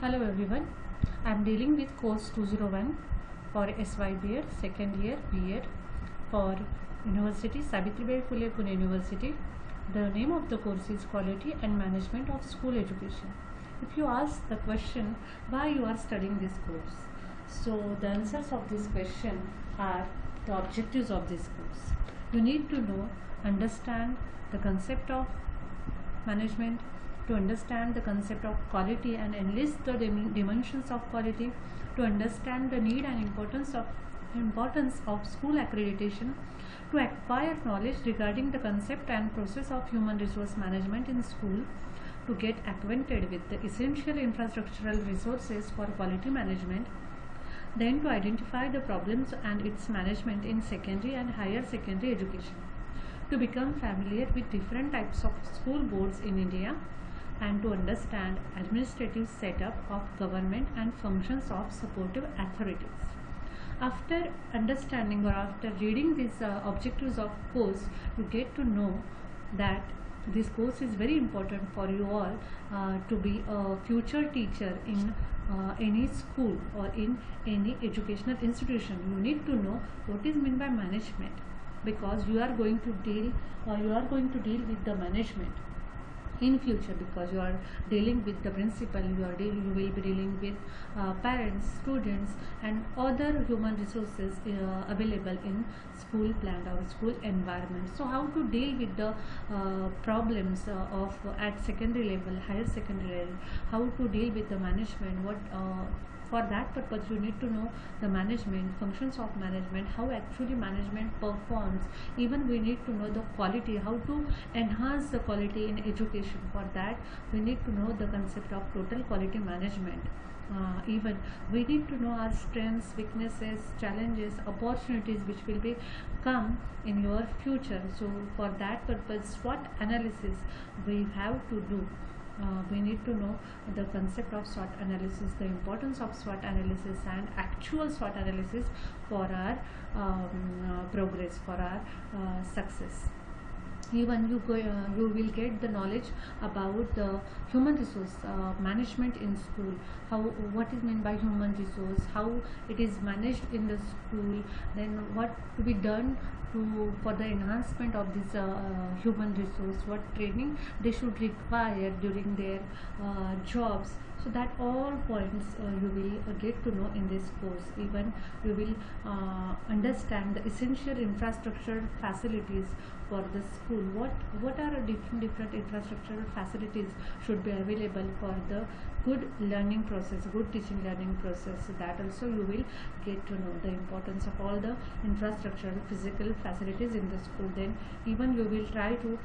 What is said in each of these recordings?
Hello everyone, I am dealing with course 201 for SYBEd second year B.Ed for University Savitribai Phule Pune University. The name of the course is Quality and Management of School Education. If you ask the question why you are studying this course, so the answers of this question are the objectives of this course. You need to know, understand the concept of management, to understand the concept of quality and enlist the dimensions of quality, to understand the need and importance of school accreditation, to acquire knowledge regarding the concept and process of human resource management in school, to get acquainted with the essential infrastructural resources for quality management, then to identify the problems and its management in secondary and higher secondary education, to become familiar with different types of school boards in India, and to understand administrative setup of government and functions of supportive authorities. After understanding or after reading these objectives of course, you get to know that this course is very important for you all to be a future teacher in any school or in any educational institution. You need to know what is meant by management, because you are going to deal with the management in future, because you are dealing with the principal, you will be dealing with parents, students and other human resources available in school plant or school environment. So how to deal with the problems of at secondary level, higher secondary level, how to deal with the management, what for that purpose you need to know the management, functions of management, how actually management performs. Even we need to know the quality, how to enhance the quality in education. For that we need to know the concept of total quality management. Even we need to know our strengths, weaknesses, challenges, opportunities which will be come in your future. So for that purpose SWOT analysis we have to do. We need to know the concept of SWOT analysis, the importance of SWOT analysis and actual SWOT analysis for our progress, for our success. Even you will get the knowledge about the human resource management in school, how what is meant by human resource, how it is managed in the school, then what to be done for the enhancement of this human resource, what training they should require during their jobs. So that all points you will get to know in this course. Even you will understand the essential infrastructure facilities for the school. What are different infrastructural facilities should be available for the good learning process, good teaching learning process. So that also you will get to know the importance of all the infrastructural physical facilities in the school. Then even you will try to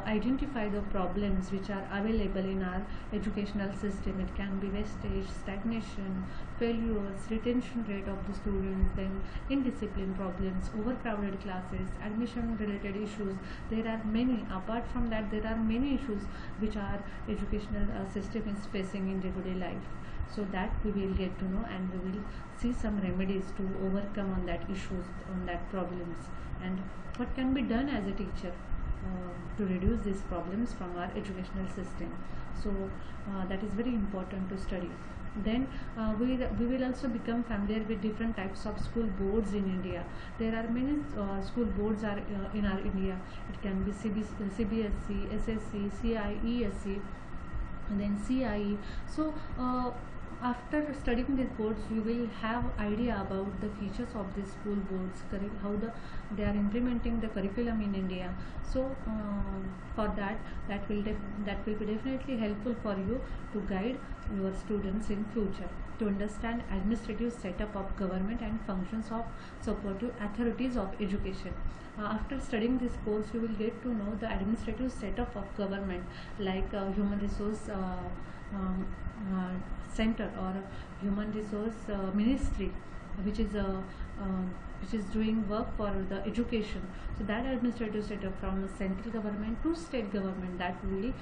identify the problems which are available in our educational system. It can be wastage, stagnation, failures, retention rate of the students, then indiscipline problems, overcrowded classes, admission related issues. There are many. Apart from that, there are many issues which our educational system is facing in day-to-day life. So that we will get to know, and we will see some remedies to overcome on that issues, on that problems, and what can be done as a teacher to reduce these problems from our educational system. So that is very important to study. Then we will also become familiar with different types of school boards in India. There are many school boards are in our India. It can be CBSE, SSC, CIESE, and then CIE. So after studying these boards you will have idea about the features of these school boards, how they are implementing the curriculum in India. So for that will be definitely helpful for you to guide your students in future, to understand administrative setup of government and functions of supportive authorities of education. After studying this course you will get to know the administrative setup of government, like human resource center or human resource ministry, which is doing work for the education. So that administrative setup from central government to state government, that we will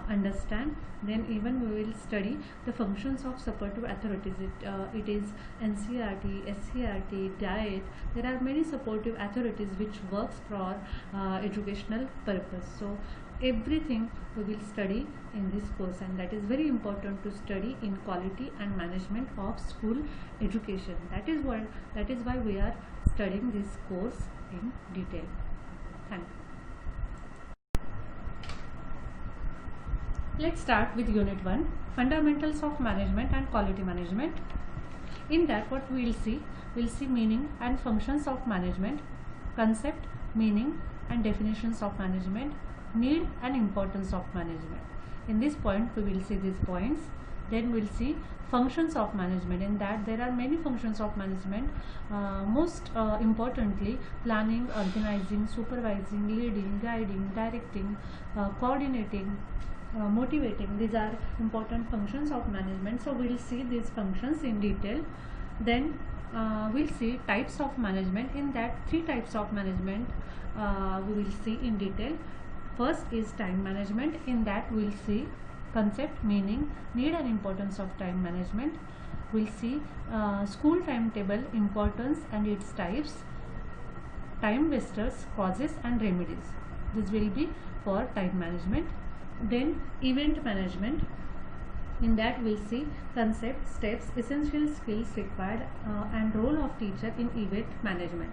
understand. Then even we will study the functions of supportive authorities. It is NCRT, SCRT, DIET. There are many supportive authorities which works for educational purpose. So everything we will study in this course, and that is very important to study in quality and management of school education. That is why we are studying this course in detail. Thank you. Let's start with Unit 1, Fundamentals of Management and Quality Management. In that, what we will see? We will see meaning and functions of management, concept, meaning and definitions of management, need and importance of management. In this point, we will see these points. Then we will see functions of management. In that, there are many functions of management. Most importantly, planning, organizing, supervising, leading, guiding, directing, coordinating, motivating. These are important functions of management. So we will see these functions in detail. Then we'll see types of management. In that, 3 types of management we will see in detail. First is time management. In that, we'll see concept, meaning, need and importance of time management. We'll see school timetable, importance and its types, time wasters, causes and remedies. This will be for time management. Then event management. In that, we'll see concept, steps, essential skills required and role of teacher in event management.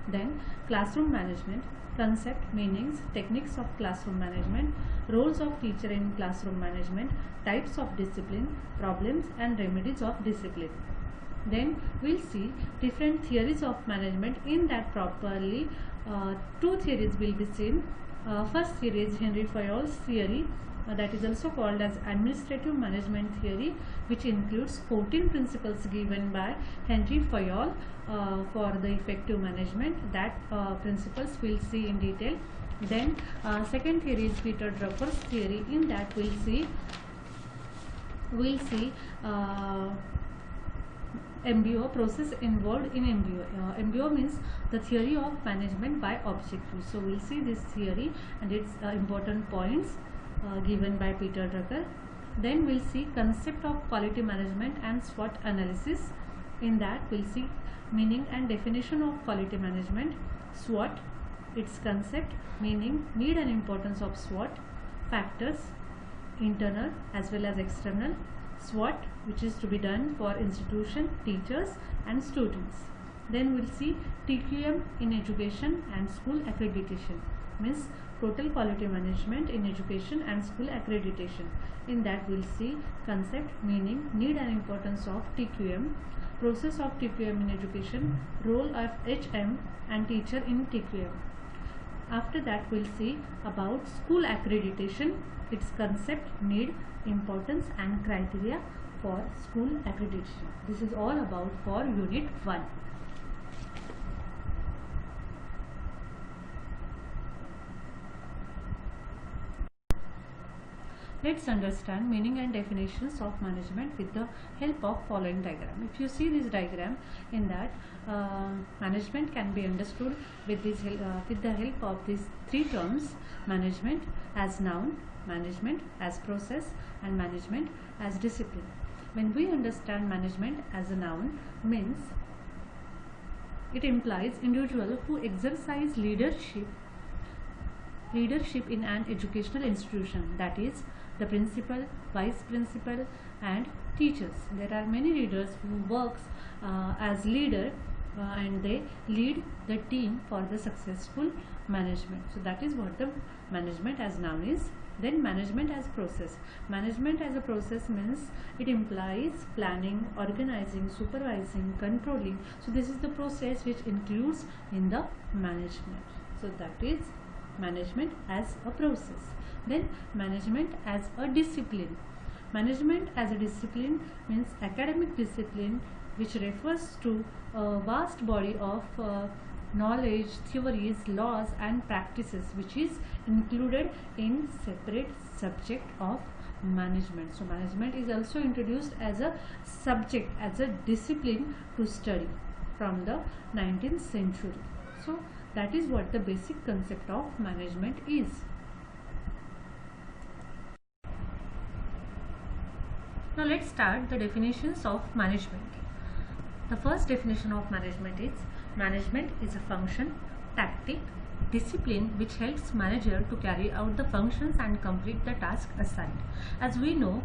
Then classroom management, concept, meanings, techniques of classroom management, roles of teacher in classroom management, types of discipline, problems and remedies of discipline. Then we'll see different theories of management. In that, properly 2 theories will be seen. First theory is Henry Fayol's theory, that is also called as administrative management theory, which includes 14 principles given by Henry Fayol for the effective management. That principles we'll see in detail. Then second theory is Peter Drucker's theory. In that, we'll see MBO, process involved in MBO. MBO means the theory of management by objectives. So we'll see this theory and its important points given by Peter Drucker. Then we'll see concept of quality management and SWOT analysis. In that, we'll see meaning and definition of quality management, SWOT, its concept, meaning, need and importance of SWOT, factors, internal as well as external, SWOT, which is to be done for institution, teachers and students. Then we'll see TQM in education and school accreditation, means total quality management in education and school accreditation. In that, we'll see concept, meaning, need and importance of TQM, process of TQM in education, role of HM and teacher in TQM. After that, we'll see about school accreditation, its concept, need, importance and criteria for school accreditation. This is all about for Unit 1. Let's understand meaning and definitions of management with the help of following diagram. If you see this diagram, in that management can be understood with the help of these 3 terms: management as noun, management as process and management as discipline. When we understand management as a noun, means it implies individual who exercise leadership in an educational institution, that is the principal, vice principal and teachers. There are many leaders who works as leader and they lead the team for the successful management. So that is what the management as noun is. Then management as process. Management as a process means it implies planning, organizing, supervising, controlling. So this is the process which includes in the management. So that is management as a process. Then management as a discipline. Management as a discipline means academic discipline, which refers to a vast body of knowledge, theories, laws and practices which is included in separate subject of management. So management is also introduced as a subject, as a discipline to study from the 19th century. So that is what the basic concept of management is. Now let's start the definitions of management. The first definition of management is a function, tactic, discipline which helps manager to carry out the functions and complete the task assigned. As we know,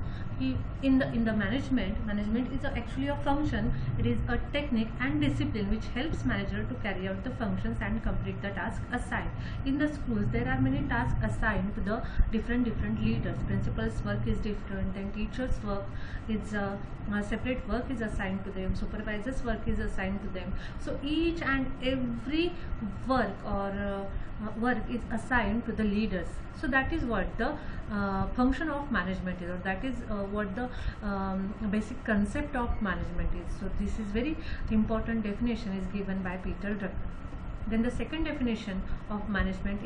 in the management is actually a function. It is a technique and discipline which helps manager to carry out the functions and complete the task assigned. In the schools, there are many tasks assigned to the different leaders. Principal's work is different, and teachers' work is separate work is assigned to them. Supervisor's work is assigned to them. So each and every work or work is assigned to the leaders. So that is what the function of management is, or that is what the basic concept of management is. So this is very important definition is given by Peter Drucker. Then the second definition of management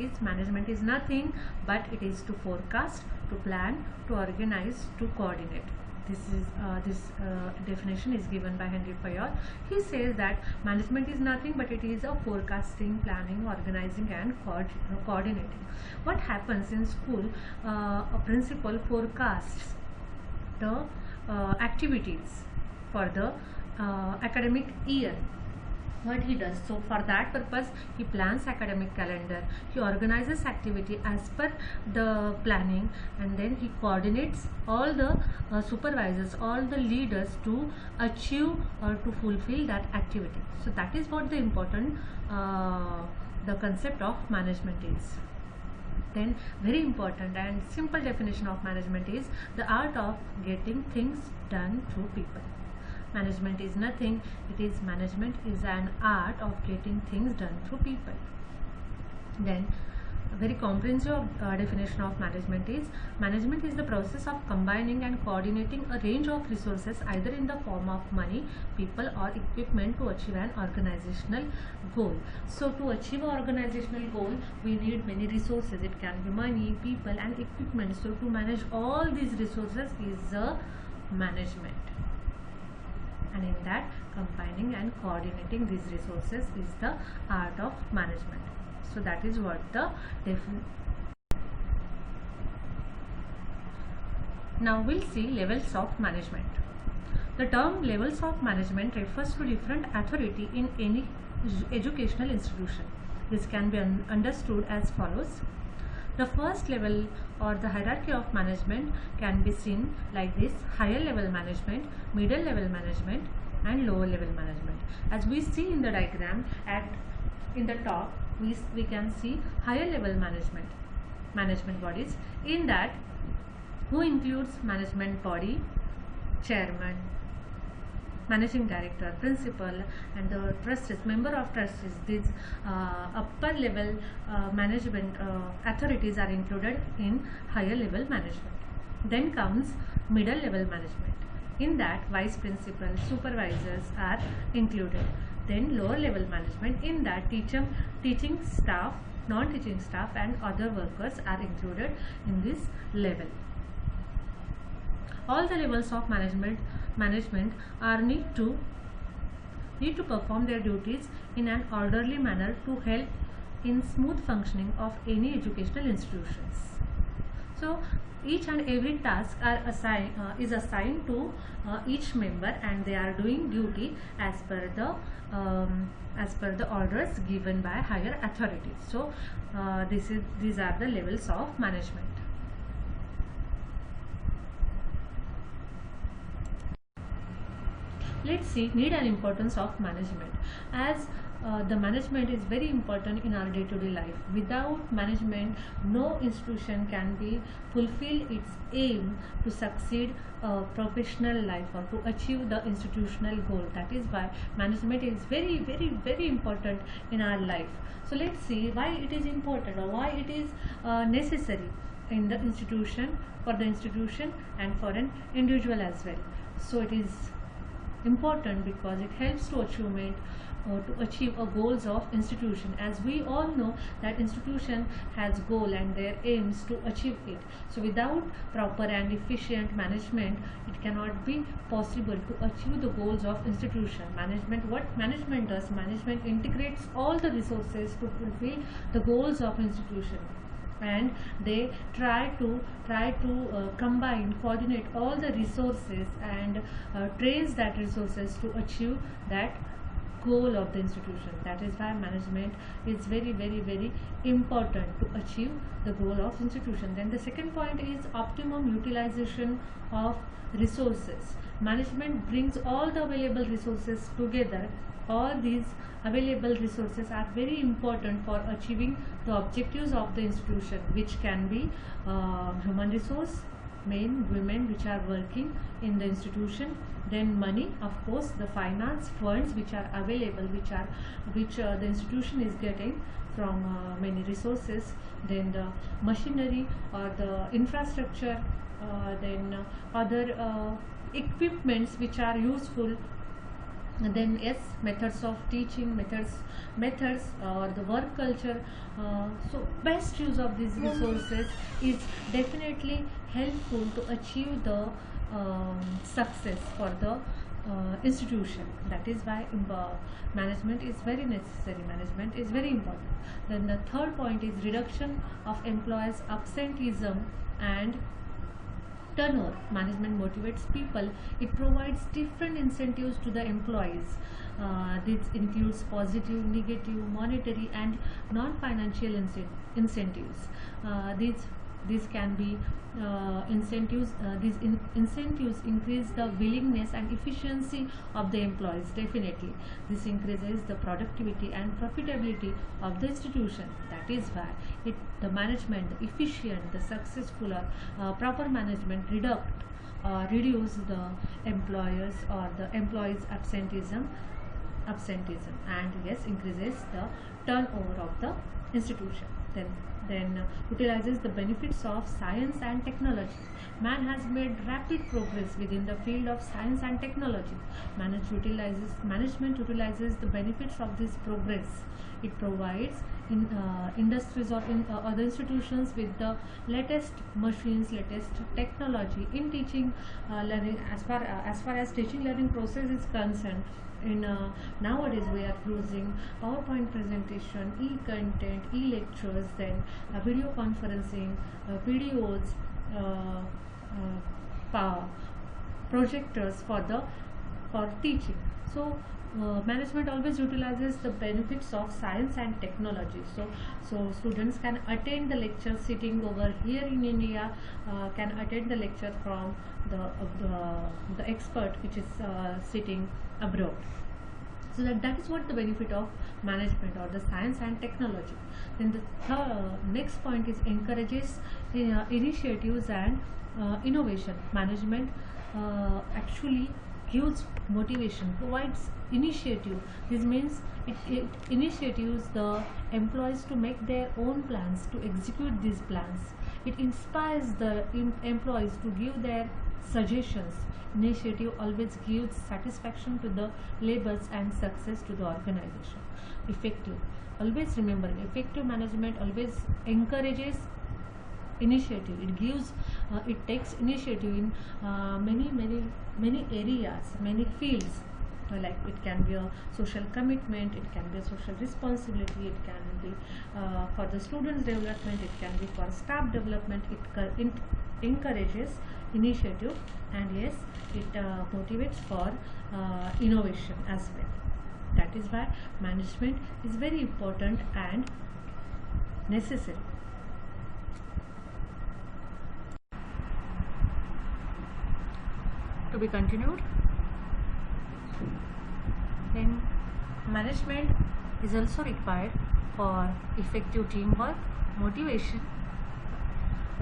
is nothing but it is to forecast, to plan, to organize, to coordinate. This definition is given by Henry Fayol. He says that management is nothing but it is a forecasting, planning, organizing and coordinating. What happens in school? A principal forecasts the activities for the academic year. What he does, so for that purpose he plans academic calendar, he organizes activity as per the planning, and then he coordinates all the supervisors, all the leaders to achieve or to fulfill that activity. So that is what the important the concept of management is. Then very important and simple definition of management is the art of getting things done through people. Management is nothing, management is an art of getting things done through people. Then a very comprehensive definition of management is the process of combining and coordinating a range of resources either in the form of money, people or equipment to achieve an organizational goal. So to achieve an organizational goal we need many resources. It can be money, people and equipment. So to manage all these resources is a management. And in that, combining and coordinating these resources is the art of management. So that is what the Now we'll see levels of management. The term levels of management refers to different authority in any educational institution. This can be understood as follows. The first level or the hierarchy of management can be seen like this: higher level management, middle level management and lower level management. As we see in the diagram in the top, we can see higher level management bodies. In that, who includes management body, chairman, managing director, principal and the trustees, member of trustees. These upper level management authorities are included in higher level management. Then comes middle level management. In that, vice principal, supervisors are included. Then lower level management. In that, teaching staff, non-teaching staff and other workers are included in this level. All the levels of management are need to perform their duties in an orderly manner to help in smooth functioning of any educational institutions. So each and every task is assigned to each member, and they are doing duty as per the orders given by higher authorities. So these are the levels of management. Let's see need and importance of management. As the management is very important in our day-to-day life. Without management, no institution can be fulfill its aim to succeed professional life or to achieve the institutional goal. That is why management is very, very, very important in our life. So let's see why it is important or why it is necessary in the institution, for the institution and for an individual as well. So it is important because it helps to achieve a goals of institution. As we all know that institution has goal and their aims to achieve it. So without proper and efficient management, it cannot be possible to achieve the goals of institution. What management does, management integrates all the resources to fulfill the goals of institution, and they try to combine, coordinate all the resources and trace that resources to achieve that goal of the institution. That is why management is very important to achieve the goal of institution. Then the second point is optimum utilization of resources. Management brings all the available resources together. All these available resources are very important for achieving the objectives of the institution, which can be human resource, men, women which are working in the institution, then money, of course, the finance funds which are available, which the institution is getting from many resources, then the machinery or the infrastructure, then other equipments which are useful. And then yes, methods of teaching, methods or the work culture. So best use of these resources is definitely helpful to achieve the success for the institution. That is why management is very necessary. Management is very important. Then the third point is reduction of employees' absenteeism and turnover. Management motivates people. It provides different incentives to the employees. This includes positive, negative, monetary and non-financial incentives. These can be incentives. These incentives increase the willingness and efficiency of the employees. Definitely, this increases the productivity and profitability of the institution. That is why the management, the efficient, the successful or proper management reduce the employers or the employees absenteeism and yes, increases the turnover of the institution. Then utilizes the benefits of science and technology. Man has made rapid progress within the field of science and technology. Management utilizes the benefits of this progress. It provides industries or other institutions with the latest machines, latest technology in teaching, learning. As far as teaching learning process is concerned, nowadays we are using PowerPoint presentation, e-content, e-lectures, then video conferencing, videos, projectors for teaching. So management always utilizes the benefits of science and technology. So students can attend the lecture sitting over here in India, can attend the lecture from the expert which is sitting abroad. So that is what the benefit of management or the science and technology. Then the next point is encourages initiatives and innovation. Management actually gives motivation, provides initiative. This means it initiates the employees to make their own plans, to execute these plans. It inspires the employees to give their suggestions. Initiative always gives satisfaction to the labors and success to the organization. Effective. Always remember, effective management always encourages initiative. It takes initiative in many areas, many fields. Like it can be a social commitment, it can be a social responsibility, it can be for the students development, it can be for staff development. It encourages initiative and yes, it motivates for innovation as well. That is why management is very important and necessary. To be continued. Then management is also required for effective teamwork, motivation,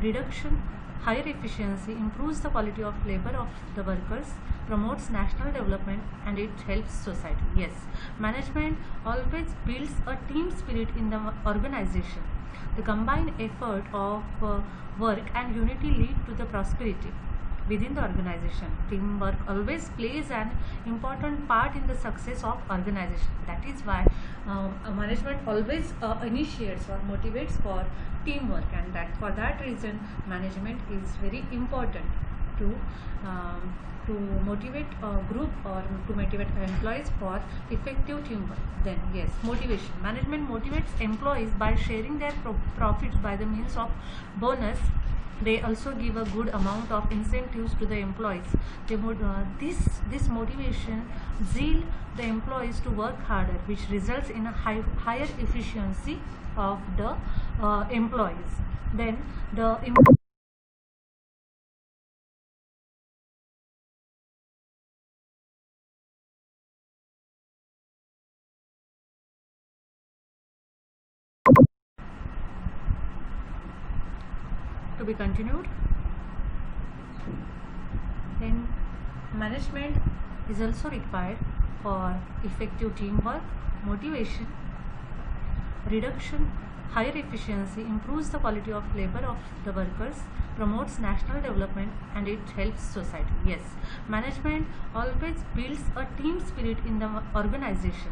reduction, higher efficiency, improves the quality of labor of the workers, promotes national development and it helps society. Yes, management always builds a team spirit in the organization. The combined effort of work and unity lead to the prosperity within the organization. Teamwork always plays an important part in the success of organization. That is why management always initiates or motivates for teamwork, and that for that reason management is very important to motivate a group or to motivate employees for effective teamwork. Then yes, motivation. Management motivates employees by sharing their profits by the means of bonus, They also give a good amount of incentives to the employees. This motivation zeal the employees to work harder, which results in a higher efficiency of the employees. Then the to be continued. Then management is also required for effective teamwork, motivation, reduction, higher efficiency, improves the quality of labor of the workers, promotes national development, and it helps society. Yes, management always builds a team spirit in the organization.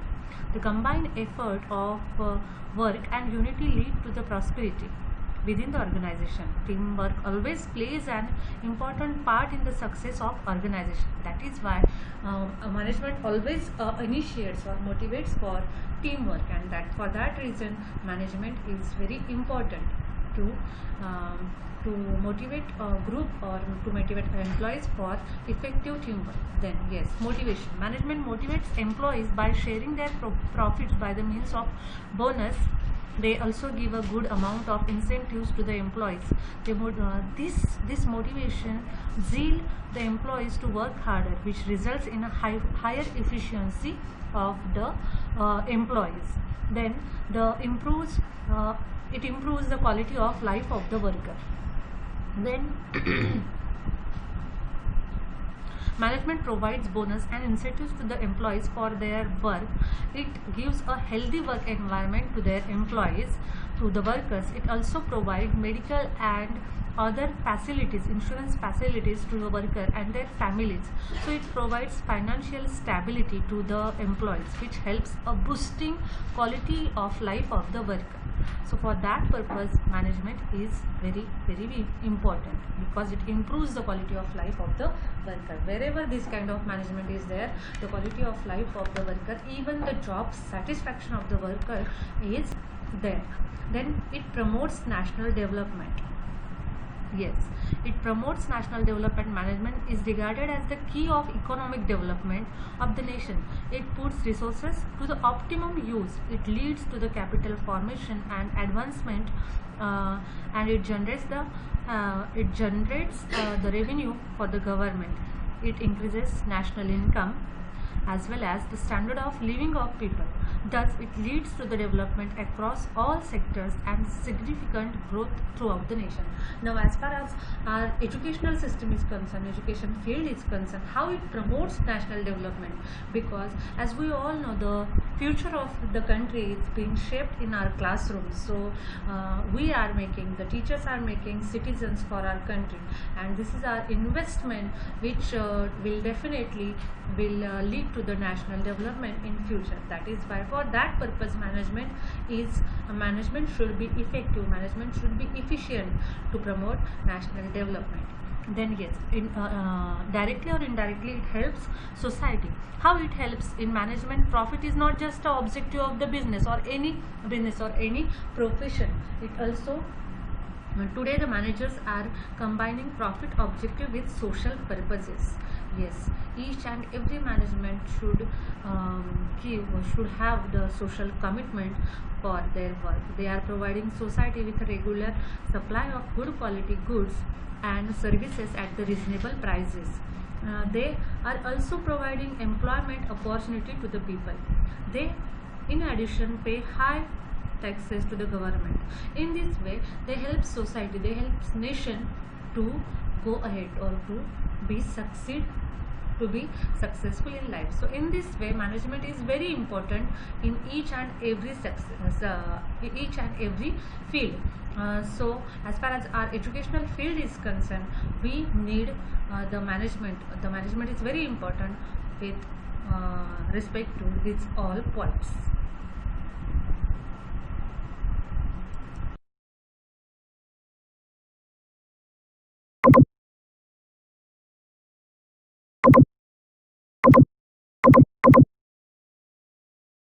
The combined effort of work and unity lead to the prosperity within the organization. Teamwork always plays an important part in the success of organization. That is why management always initiates or motivates for teamwork, and that for that reason management is very important to motivate a group or to motivate employees for effective teamwork. Then yes, motivation. Management motivates employees by sharing their profits by the means of bonus. They also give a good amount of incentives to the employees. This motivation zeal the employees to work harder, which results in a higher efficiency of the employees. Then it improves the quality of life of the worker. Then management provides bonus and incentives to the employees for their work. It gives a healthy work environment to their employees, to the workers. It also provides medical and other facilities, insurance facilities to the worker and their families. So it provides financial stability to the employees, which helps a boosting quality of life of the worker. So for that purpose management is very important, because it improves the quality of life of the worker. Wherever this kind of management is there, the quality of life of the worker, even the job satisfaction of the worker is there. Then it promotes national development. Yes, it promotes national development. Management is regarded as the key of economic development of the nation. It puts resources to the optimum use. It leads to the capital formation and advancement, and it generates the revenue for the government. It increases national income as well as the standard of living of people. Thus, it leads to the development across all sectors and significant growth throughout the nation. Now, as far as our educational system is concerned, education field is concerned, how it promotes national development, because as we all know, the future of the country is being shaped in our classrooms. So, the teachers are making citizens for our country, and this is our investment which will definitely lead to the national development in future. That is why for that purpose management should be effective, management should be efficient to promote national development. Then yes, directly or indirectly it helps society. How it helps in management? Profit is not just the objective of the business or any profession. It also, today the managers are combining profit objective with social purposes. Yes, each and every management should have the social commitment for their work. They are providing society with a regular supply of good quality goods and services at the reasonable prices. They are also providing employment opportunity to the people. They in addition pay high taxes to the government. In this way they help society, they help nation to go ahead or to be successful in life. So in this way management is very important in each and every field. So as far as our educational field is concerned, we need the management is very important with respect to these all points.